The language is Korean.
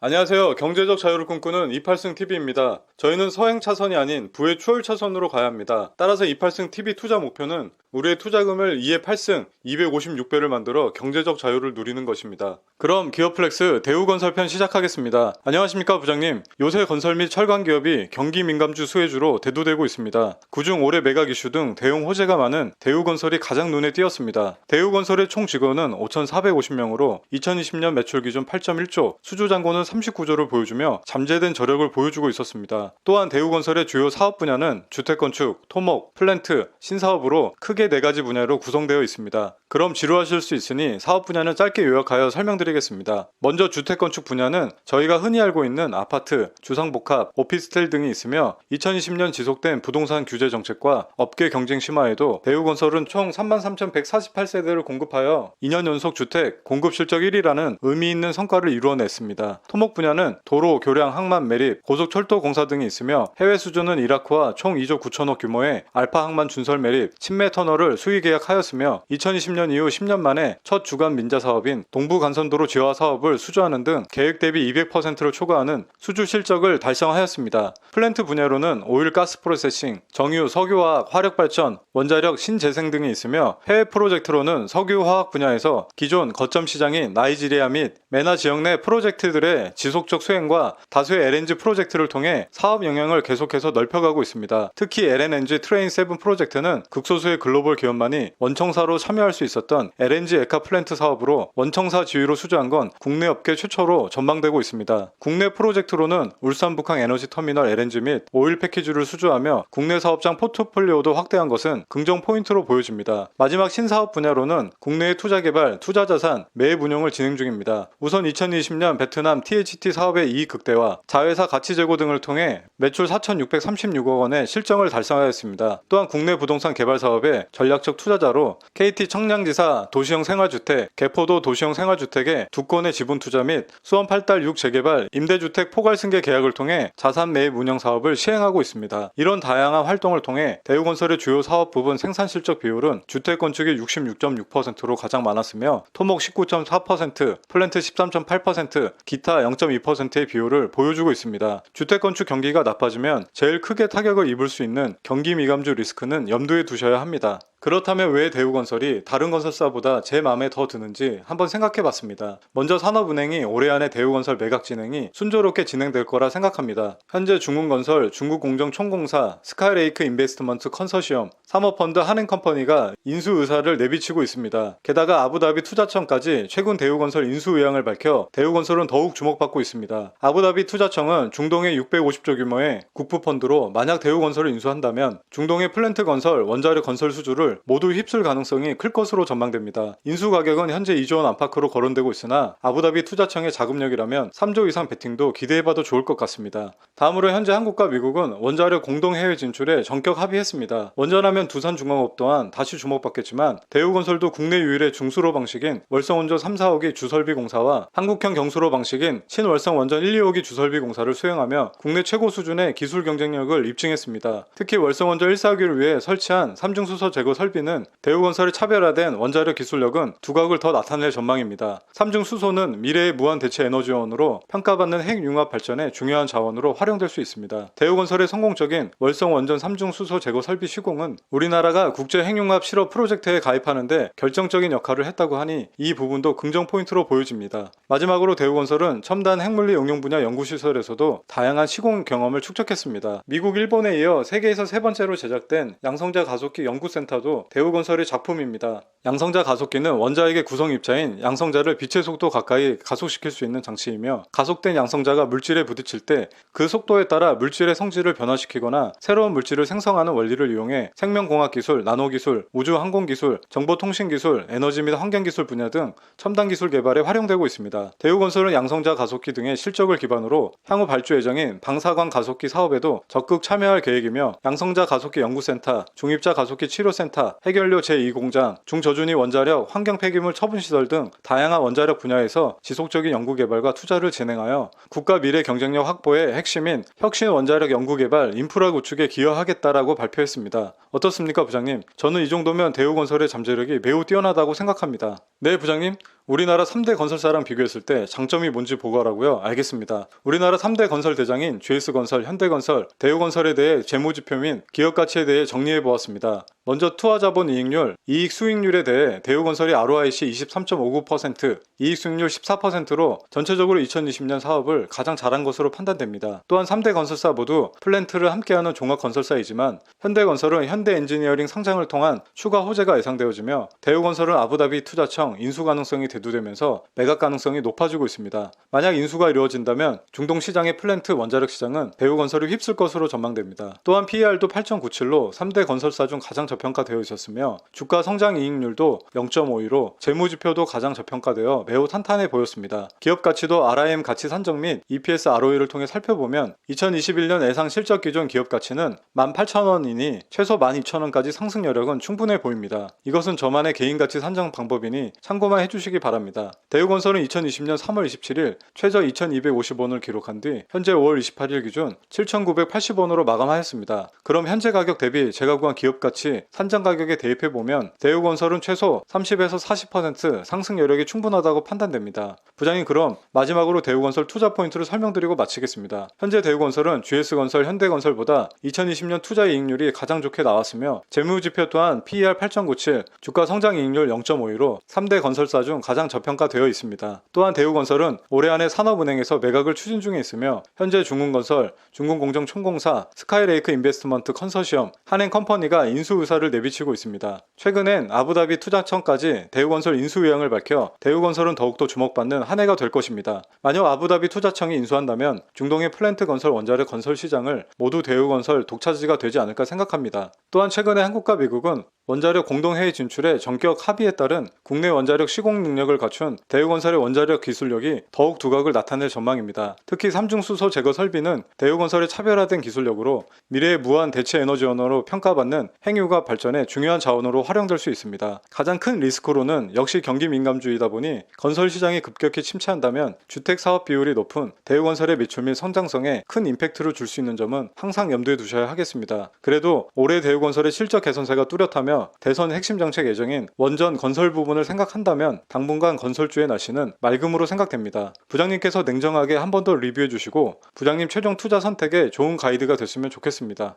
안녕하세요. 경제적 자유를 꿈꾸는 28승TV입니다. 저희는 서행 차선이 아닌 부의 추월 차선으로 가야 합니다. 따라서 28승TV 투자 목표는 우리의 투자금을 2의 8승 256배를 만들어 경제적 자유를 누리는 것입니다. 그럼 기업플렉스 대우건설편 시작하겠습니다. 안녕하십니까 부장님. 요새 건설 및 철강 기업이 경기 민감주 수혜주로 대두되고 있습니다. 그중 올해 매각 이슈 등 대응 호재가 많은 대우건설이 가장 눈에 띄었습니다. 대우건설의 총 직원은 5,450명으로 2020년 매출 기준 8.1조, 수주잔고는 39조를 보여주며 잠재된 저력을 보여주고 있었습니다. 또한 대우건설의 주요 사업 분야는 주택건축, 토목, 플랜트, 신사업으로 크게 4가지 분야로 구성되어 있습니다. 그럼 지루하실 수 있으니 사업 분야는 짧게 요약하여 설명드리겠습니다. 먼저 주택건축 분야는 저희가 흔히 알고 있는 아파트, 주상복합, 오피스텔 등이 있으며 2020년 지속된 부동산 규제 정책과 업계 경쟁 심화에도 대우건설은 총 33,148세대를 공급하여 2년 연속 주택 공급 실적 1위라는 의미 있는 성과를 이루어냈습니다. 토목 분야는 도로, 교량, 항만 매립, 고속철도 공사 등이 있으며 해외 수주는 이라크와 총 2조 9천억 규모의 알파 항만 준설 매립, 친매 터널을 수의 계약하였으며 2020년 이후 10년 만에 첫 주간 민자 사업인 동부간선도로 지화 사업을 수주하는 등 계획 대비 200%를 초과하는 수주 실적을 달성하였습니다. 플랜트 분야로는 오일 가스 프로세싱, 정유, 석유화학, 화력발전, 원자력, 신재생 등이 있으며 해외 프로젝트로는 석유화학 분야에서 기존 거점 시장인 나이지리아 및 메나 지역 내 프로젝트들의 지속적 수행과 다수의 LNG 프로젝트를 통해 사업 영향을 계속해서 넓혀가고 있습니다. 특히 LNG 트레인 7 프로젝트는 극소수의 글로벌 기업만이 원청사로 참여할 수 있었던 LNG 에카 플랜트 사업으로 원청사 지위로 수주한 건 국내 업계 최초로 전망되고 있습니다. 국내 프로젝트로는 울산 북항 에너지 터미널 LNG 및 오일 패키지를 수주하며 국내 사업장 포트폴리오도 확대한 것은 긍정 포인트로 보여집니다. 마지막 신사업 분야로는 국내의 투자개발, 투자자산, 매입 운용을 진행 중입니다. 우선 2020년 베트남 THT 사업의 이익 극대화, 자회사 가치 제고 등을 통해 매출 4,636억 원의 실적을 달성하였습니다. 또한 국내 부동산 개발 사업의 전략적 투자자로 KT 청량지사 도시형 생활주택, 개포도 도시형 생활주택의 2건의 지분 투자 및 수원 8달 6 재개발 임대주택 포괄 승계 계약을 통해 자산 매입 운영 사업을 시행하고 있습니다. 이런 다양한 활동을 통해 대우건설의 주요 사업 부분 생산 실적 비율은 주택건축이 66.6%로 가장 많았으며 토목 19.4%, 플랜트 13.8%, 기타 0.2%의 비율을 보여주고 있습니다. 주택건축 경기가 나빠지면 제일 크게 타격을 입을 수 있는 경기 미감주 리스크는 염두에 두셔야 합니다. 그렇다면 왜 대우건설이 다른 건설사보다 제 마음에 더 드는지 한번 생각해봤습니다. 먼저 산업은행이 올해 안에 대우건설 매각 진행이 순조롭게 진행될 거라 생각합니다. 현재 중국건설, 중국공정총공사, 스카이레이크 인베스트먼트 컨소시엄, 사모펀드 한행컴퍼니가 인수 의사를 내비치고 있습니다. 게다가 아부다비 투자청까지 최근 대우건설 인수 의향을 밝혀 대우건설은 더욱 주목받고 있습니다. 아부다비 투자청은 중동의 650조 규모의 국부펀드로 만약 대우건설을 인수한다면 중동의 플랜트 건설, 원자력 건설 수주를 모두 휩쓸 가능성이 클 것으로 전망됩니다. 인수 가격은 현재 2조 원 안팎으로 거론되고 있으나 아부다비 투자청의 자금력이라면 3조 이상 베팅도 기대해봐도 좋을 것 같습니다. 다음으로 현재 한국과 미국은 원자력 공동 해외 진출에 전격 합의했습니다. 원전하면 두산중공업 또한 다시 주목받겠지만 대우건설도 국내 유일의 중수로 방식인 월성원전 3, 4호기 주설비 공사와 한국형 경수로 방식인 신월성원전 1, 2호기 주설비 공사를 수행하며 국내 최고 수준의 기술 경쟁력을 입증했습니다. 특히 월성원전 1, 4호기를 위해 설치한 삼중수소 제거 설비는 대우건설의 차별화된 원자력 기술력은 두각을 더 나타낼 전망입니다. 삼중수소는 미래의 무한 대체 에너지원으로 평가받는 핵융합 발전의 중요한 자원으로 활용될 수 있습니다. 대우건설의 성공적인 월성원전 삼중수소 제거 설비 시공은 우리나라가 국제 핵융합 실업 프로젝트에 가입하는데 결정적인 역할을 했다고 하니 이 부분도 긍정 포인트로 보여집니다. 마지막으로 대우건설은 첨단 핵물리 응용 분야 연구시설에서도 다양한 시공 경험을 축적했습니다. 미국, 일본에 이어 세계에서 세 번째로 제작된 양성자 가속기 연구센터도 대우건설의 작품입니다. 양성자 가속기는 원자핵의 구성 입자인 양성자를 빛의 속도 가까이 가속시킬 수 있는 장치이며 가속된 양성자가 물질에 부딪힐 때 그 속도에 따라 물질의 성질을 변화시키거나 새로운 물질을 생성하는 원리를 이용해 생명공학기술, 나노기술, 우주항공기술, 정보통신기술, 에너지 및 환경기술 분야 등 첨단 기술 개발에 활용되고 있습니다. 대우건설은 양성자 가속기 등의 실적을 기반으로 향후 발주 예정인 방사광 가속기 사업에도 적극 참여할 계획이며 양성자 가속기 연구센터, 중입자 가속기 치료센터, 해결료 제2공장, 중저준위 원자력, 환경폐기물 처분시설 등 다양한 원자력 분야에서 지속적인 연구개발과 투자를 진행하여 국가 미래 경쟁력 확보의 핵심인 혁신 원자력 연구개발 인프라 구축에 기여하겠다라고 발표했습니다. 어떻습니까 부장님? 저는 이 정도면 대우건설의 잠재력이 매우 뛰어나다고 생각합니다. 네 부장님, 우리나라 3대 건설사랑 비교했을 때 장점이 뭔지 보고 하라고요? 알겠습니다. 우리나라 3대 건설 대장인 GS건설, 현대건설, 대우건설에 대해 재무지표 및 기업가치에 대해 정리해 보았습니다. 먼저 투하자본 이익률, 이익 수익률에 대해 대우건설이 ROIC 23.59%, 이익 수익률 14%로 전체적으로 2020년 사업을 가장 잘한 것으로 판단됩니다. 또한 3대 건설사 모두 플랜트를 함께하는 종합건설사이지만 현대건설은 현대엔지니어링 상장을 통한 추가 호재가 예상되어지며 대우건설은 아부다비 투자청 인수 가능성이 대두되면서 매각 가능성이 높아지고 있습니다. 만약 인수가 이루어진다면 중동 시장의 플랜트 원자력 시장은 대우건설이 휩쓸 것으로 전망됩니다. 또한 PER도 8.97로 3대 건설사 중 가장 저평가되어 있었으며 주가 성장 이익률도 0.52로 재무지표도 가장 저평가되어 매우 탄탄해 보였습니다. 기업 가치도 RIM 가치 산정 및 EPS ROE를 통해 살펴보면 2021년 예상 실적 기준 기업 가치는 18,000원이니 최소 12,000원까지 상승 여력은 충분해 보입니다. 이것은 저만의 개인 가치 산정 방법이니 참고만 해주시기 바랍니다. 대우건설은 2020년 3월 27일 최저 2,250원을 기록한 뒤 현재 5월 28일 기준 7,980원으로 마감하였습니다. 그럼 현재 가격 대비 제가 구한 기업 가치 산정 가격에 대입해보면 대우건설은 최소 30에서 40% 상승 여력이 충분하다고 판단됩니다. 부장님, 그럼 마지막으로 대우건설 투자 포인트를 설명드리고 마치겠습니다. 현재 대우건설은 GS건설, 현대건설보다 2020년 투자 이익률이 가장 좋게 나왔으며 재무지표 또한 PER 8.97, 주가 성장 이익률 0.52로 3대 건설사 중 가장 저평가되어 있습니다. 또한 대우건설은 올해 안에 산업은행에서 매각을 추진 중에 있으며 현재 중흥건설, 중흥공정총공사, 스카이레이크 인베스트먼트 컨소시엄, 한행컴퍼니가 인수 의사를 내비치고 있습니다. 최근엔 아부다비 투자청까지 대우건설 인수 의향을 밝혀 대우건설은 더욱더 주목받는 한 해가 될 것입니다. 만약 아부다비 투자청이 인수한다면 중동의 플랜트 건설 원자력 건설 시장을 모두 대우건설 독차지가 되지 않을까 생각합니다. 또한 최근에 한국과 미국은 원자력 공동회의 진출에 전격 합의에 따른 국내 원자력 시공 능력을 갖춘 대우건설의 원자력 기술력이 더욱 두각을 나타낼 전망입니다. 특히 삼중수소 제거 설비는 대우건설의 차별화된 기술력으로 미래의 무한 대체 에너지 원으로 평가받는 핵융합 발전의 중요한 자원으로 활용될 수 있습니다. 가장 큰 리스크로는 역시 경기 민감주의다 보니 건설 시장이 급격히 침체한다면 주택 사업 비율이 높은 대우건설의 매출 및 성장성에 큰 임팩트를 줄 수 있는 점은 항상 염두에 두셔야 하겠습니다. 그래도 올해 대우건설의 실적 개선세가 뚜렷하며 대선 핵심 정책 예정인 원전 건설 부분을 생각한다면 당분간 건설주의 날씨는 맑음으로 생각됩니다. 부장님께서 냉정하게 한 번 더 리뷰해 주시고 부장님 최종 투자 선택에 좋은 가이드가 됐으면 좋겠습니다.